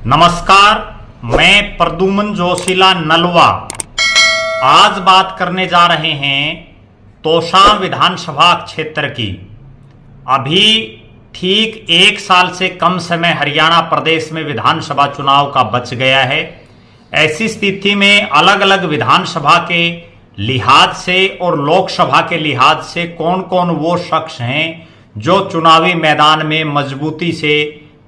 नमस्कार, मैं प्रद्युम्न जोशीला नलवा। आज बात करने जा रहे हैं तोशाम विधानसभा क्षेत्र की। अभी ठीक 1 साल से कम समय हरियाणा प्रदेश में विधानसभा चुनाव का बच गया है। ऐसी स्थिति में अलग अलग विधानसभा के लिहाज से और लोकसभा के लिहाज से कौन कौन वो शख्स हैं जो चुनावी मैदान में मजबूती से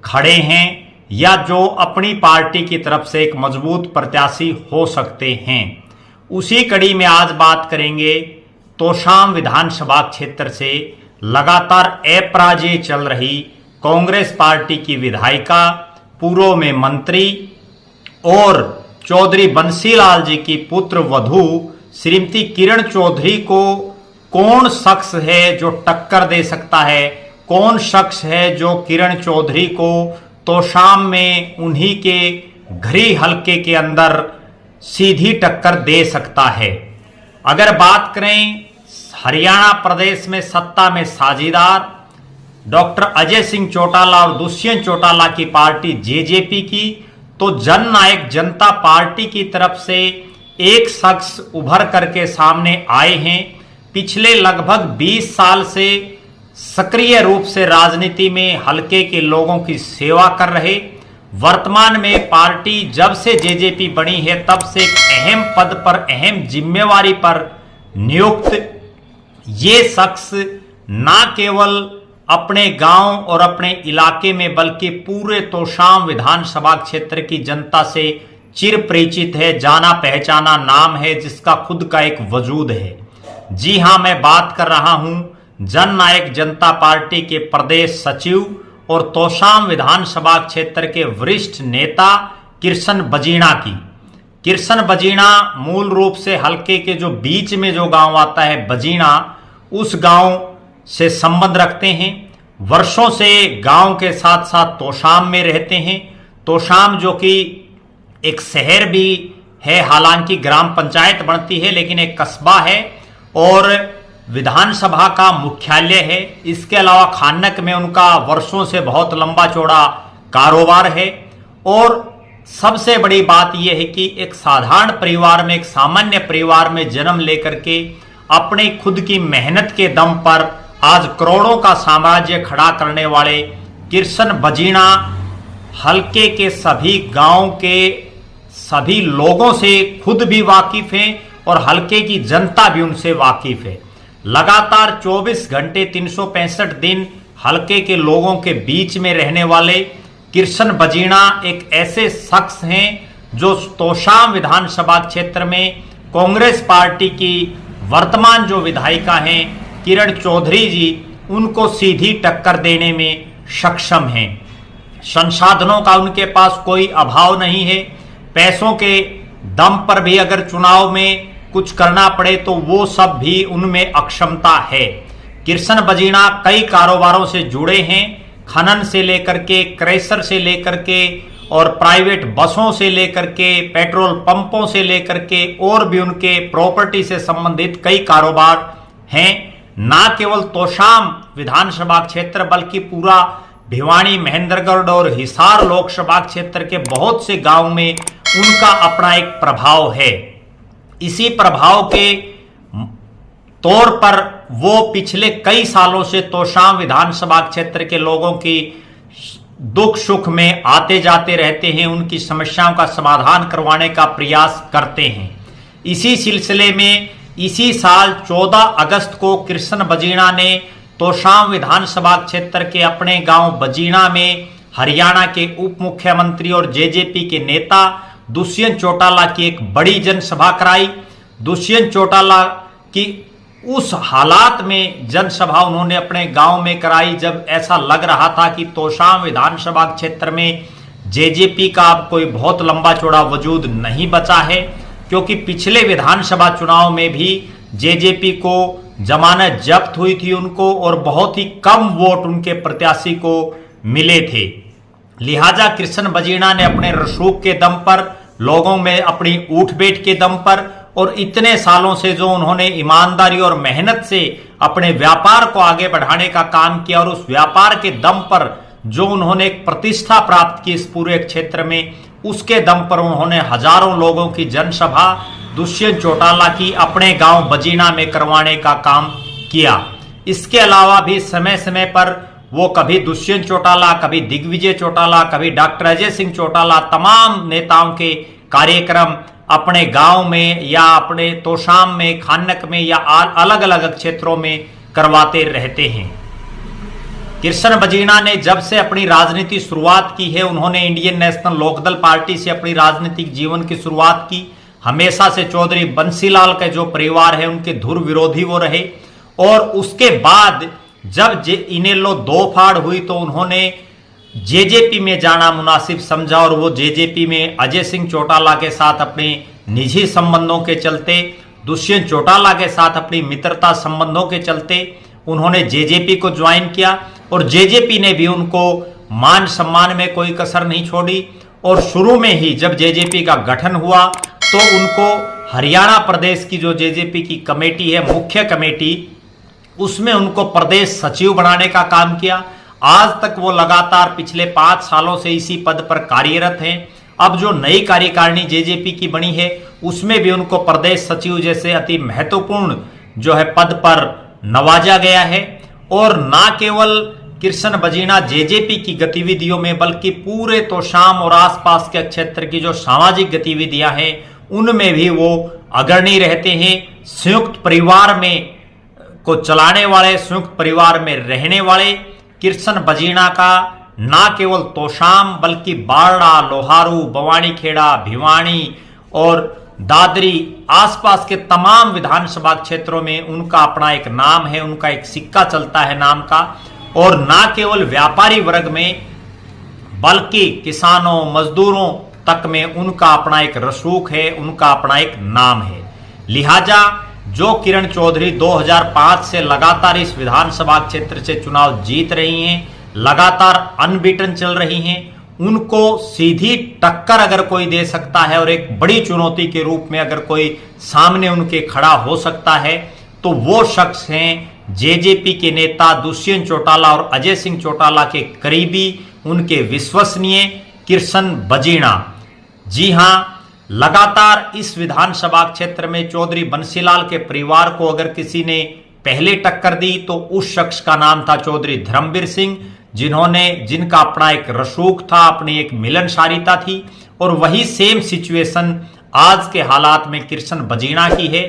खड़े हैं या जो अपनी पार्टी की तरफ से एक मजबूत प्रत्याशी हो सकते हैं, उसी कड़ी में आज बात करेंगे तोशाम विधानसभा क्षेत्र से लगातार अपराजय चल रही कांग्रेस पार्टी की विधायिका, पूर्व में मंत्री और चौधरी बंसीलाल जी की पुत्र वधू श्रीमती किरण चौधरी को कौन शख्स है जो टक्कर दे सकता है, कौन शख्स है जो किरण चौधरी को तोशाम में उन्हीं के घरी हलके के अंदर सीधी टक्कर दे सकता है। अगर बात करें हरियाणा प्रदेश में सत्ता में साझीदार डॉक्टर अजय सिंह चौटाला और दुष्यंत चौटाला की पार्टी जेजेपी की, तो जननायक जनता पार्टी की तरफ से एक शख्स उभर करके सामने आए हैं। पिछले लगभग 20 साल से सक्रिय रूप से राजनीति में हलके के लोगों की सेवा कर रहे, वर्तमान में पार्टी जब से जेजेपी बनी है तब से एक अहम पद पर, अहम जिम्मेवारी पर नियुक्त ये शख्स ना केवल अपने गांव और अपने इलाके में बल्कि पूरे तोशाम विधानसभा क्षेत्र की जनता से चिर परिचित है, जाना पहचाना नाम है, जिसका खुद का एक वजूद है। जी हां, मैं बात कर रहा हूं जननायक जनता पार्टी के प्रदेश सचिव और तोशाम विधानसभा क्षेत्र के वरिष्ठ नेता किरसन बजीणा की। किरसन बजीणा मूल रूप से हलके के जो बीच में जो गांव आता है बजीणा, उस गांव से संबंध रखते हैं। वर्षों से गांव के साथ साथ तोशाम में रहते हैं। तोशाम जो कि एक शहर भी है, हालांकि ग्राम पंचायत बनती है, लेकिन एक कस्बा है और विधानसभा का मुख्यालय है। इसके अलावा खानक में उनका वर्षों से बहुत लंबा चौड़ा कारोबार है। और सबसे बड़ी बात यह है कि एक साधारण परिवार में, एक सामान्य परिवार में जन्म लेकर के अपनी खुद की मेहनत के दम पर आज करोड़ों का साम्राज्य खड़ा करने वाले किरसन बजीणा हलके के सभी गांव के सभी लोगों से खुद भी वाकिफ हैं और हलके की जनता भी उनसे वाकिफ है। लगातार 24 घंटे 365 दिन हलके के लोगों के बीच में रहने वाले किरसन बजीणा एक ऐसे शख्स हैं जो तोशाम विधानसभा क्षेत्र में कांग्रेस पार्टी की वर्तमान जो विधायिका हैं किरण चौधरी जी, उनको सीधी टक्कर देने में सक्षम हैं। संसाधनों का उनके पास कोई अभाव नहीं है। पैसों के दम पर भी अगर चुनाव में कुछ करना पड़े तो वो सब भी उनमें अक्षमता है। किरसन बजीणा कई कारोबारों से जुड़े हैं, खनन से लेकर के, क्रेशर से लेकर के और प्राइवेट बसों से लेकर के, पेट्रोल पंपों से लेकर के, और भी उनके प्रॉपर्टी से संबंधित कई कारोबार हैं। ना केवल तोशाम विधानसभा क्षेत्र बल्कि पूरा भिवानी, महेंद्रगढ़ और हिसार लोकसभा क्षेत्र के बहुत से गांव में उनका अपना एक प्रभाव है। इसी प्रभाव के तौर पर वो पिछले कई सालों से तोशाम विधानसभा क्षेत्र के लोगों की दुख सुख में आते जाते रहते हैं, उनकी समस्याओं का समाधान करवाने का प्रयास करते हैं। इसी सिलसिले में इसी साल 14 अगस्त को किरसन बजीणा ने तोशाम विधानसभा क्षेत्र के अपने गांव बजीणा में हरियाणा के उप मुख्यमंत्री और जेजेपी के नेता दुष्यंत चौटाला की एक बड़ी जनसभा कराई। दुष्यंत चौटाला की उस हालात में जनसभा उन्होंने अपने गांव में कराई जब ऐसा लग रहा था कि तोशाम विधानसभा क्षेत्र में जेजेपी का अब कोई बहुत लंबा चौड़ा वजूद नहीं बचा है, क्योंकि पिछले विधानसभा चुनाव में भी जेजेपी को जमानत जब्त हुई थी उनको और बहुत ही कम वोट उनके प्रत्याशी को मिले थे। लिहाजा किरसन बजीणा ने अपने रसूख के दम पर, लोगों में अपनी उठ बैठ के दम पर और इतने सालों से जो उन्होंने ईमानदारी और मेहनत से अपने व्यापार को आगे बढ़ाने का काम किया और उस व्यापार के दम पर जो उन्होंने एक प्रतिष्ठा प्राप्त की इस पूरे क्षेत्र में, उसके दम पर उन्होंने हजारों लोगों की जनसभा दुष्यंत चौटाला की अपने गांव बजीना में करवाने का काम किया। इसके अलावा भी समय समय पर वो कभी दुष्यंत चौटाला, कभी दिग्विजय चौटाला, कभी डॉक्टर अजय सिंह चौटाला, तमाम नेताओं के कार्यक्रम अपने गांव में या अपने तोशाम में, खानक में या अलग अलग क्षेत्रों में करवाते रहते हैं। कृष्ण बजीना ने जब से अपनी राजनीति शुरुआत की है, उन्होंने इंडियन नेशनल लोकदल पार्टी से अपनी राजनीतिक जीवन की शुरुआत की। हमेशा से चौधरी बंसीलाल के जो परिवार है उनके धुर विरोधी वो रहे, और उसके बाद जब इन्हें लो दो फाड़ हुई तो उन्होंने जेजेपी में जाना मुनासिब समझा, और वो जेजेपी में अजय सिंह चौटाला के साथ अपने निजी संबंधों के चलते, दुष्यंत चौटाला के साथ अपनी मित्रता संबंधों के चलते उन्होंने जेजेपी को ज्वाइन किया, और जेजेपी ने भी उनको मान सम्मान में कोई कसर नहीं छोड़ी। और शुरू में ही जब जेजेपी का गठन हुआ तो उनको हरियाणा प्रदेश की जो जेजेपी की कमेटी है, मुख्य कमेटी, उसमें उनको प्रदेश सचिव बनाने का काम किया। आज तक वो लगातार पिछले 5 सालों से इसी पद पर कार्यरत हैं। अब जो नई कार्यकारिणी जेजेपी की बनी है उसमें भी उनको प्रदेश सचिव जैसे अति महत्वपूर्ण जो है पद पर नवाजा गया है। और ना केवल कृष्ण बजीना जेजेपी की गतिविधियों में, बल्कि पूरे तोशाम और आसपास के क्षेत्र की जो सामाजिक गतिविधियां हैं उनमें भी वो अग्रणी रहते हैं। संयुक्त परिवार में को चलाने वाले, संयुक्त परिवार में रहने वाले कृष्ण बजीना का ना केवल तोशाम बल्कि बारड़ा, लोहारू, बवानीखेड़ा, भिवानी और दादरी आसपास के तमाम विधानसभा क्षेत्रों में उनका अपना एक नाम है, उनका एक सिक्का चलता है नाम का। और ना केवल व्यापारी वर्ग में बल्कि किसानों, मजदूरों तक में उनका अपना एक रसूख है, उनका अपना एक नाम है। लिहाजा जो किरण चौधरी 2005 से लगातार इस विधानसभा क्षेत्र से चुनाव जीत रही हैं, लगातार अनबीटन चल रही हैं, उनको सीधी टक्कर अगर कोई दे सकता है और एक बड़ी चुनौती के रूप में अगर कोई सामने उनके खड़ा हो सकता है तो वो शख्स हैं जेजेपी के नेता दुष्यंत चौटाला और अजय सिंह चौटाला के करीबी, उनके विश्वसनीय कृष्ण बजीना। जी हां, लगातार इस विधानसभा क्षेत्र में चौधरी बंसीलाल के परिवार को अगर किसी ने पहले टक्कर दी तो उस शख्स का नाम था चौधरी धर्मवीर सिंह, जिनका अपना एक रसूख था, अपनी एक मिलनसारिता थी। और वही सेम सिचुएशन आज के हालात में कृष्ण बजीना की है,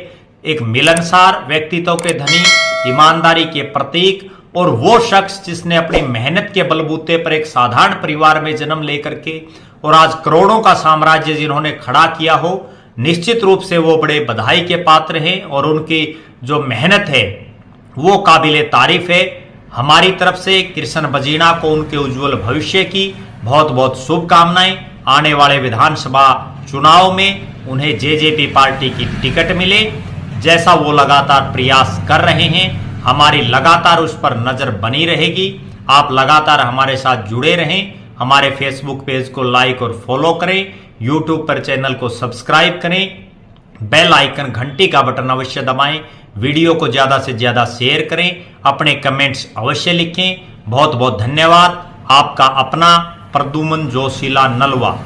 एक मिलनसार, व्यक्तित्व के धनी, ईमानदारी के प्रतीक, और वो शख्स जिसने अपनी मेहनत के बलबूते पर एक साधारण परिवार में जन्म लेकर के और आज करोड़ों का साम्राज्य जिन्होंने खड़ा किया हो, निश्चित रूप से वो बड़े बधाई के पात्र हैं और उनकी जो मेहनत है वो काबिले तारीफ है। हमारी तरफ से कृष्ण बजीना को उनके उज्जवल भविष्य की बहुत बहुत शुभकामनाएं। आने वाले विधानसभा चुनाव में उन्हें जेजेपी पार्टी की टिकट मिले, जैसा वो लगातार प्रयास कर रहे हैं। हमारी लगातार उस पर नजर बनी रहेगी। आप लगातार हमारे साथ जुड़े रहें, हमारे फेसबुक पेज को लाइक और फॉलो करें, यूट्यूब पर चैनल को सब्सक्राइब करें, बेल आइकन घंटी का बटन अवश्य दबाएं, वीडियो को ज्यादा से ज्यादा शेयर करें, अपने कमेंट्स अवश्य लिखें। बहुत बहुत धन्यवाद। आपका अपना प्रद्युमन जोशीला नलवा।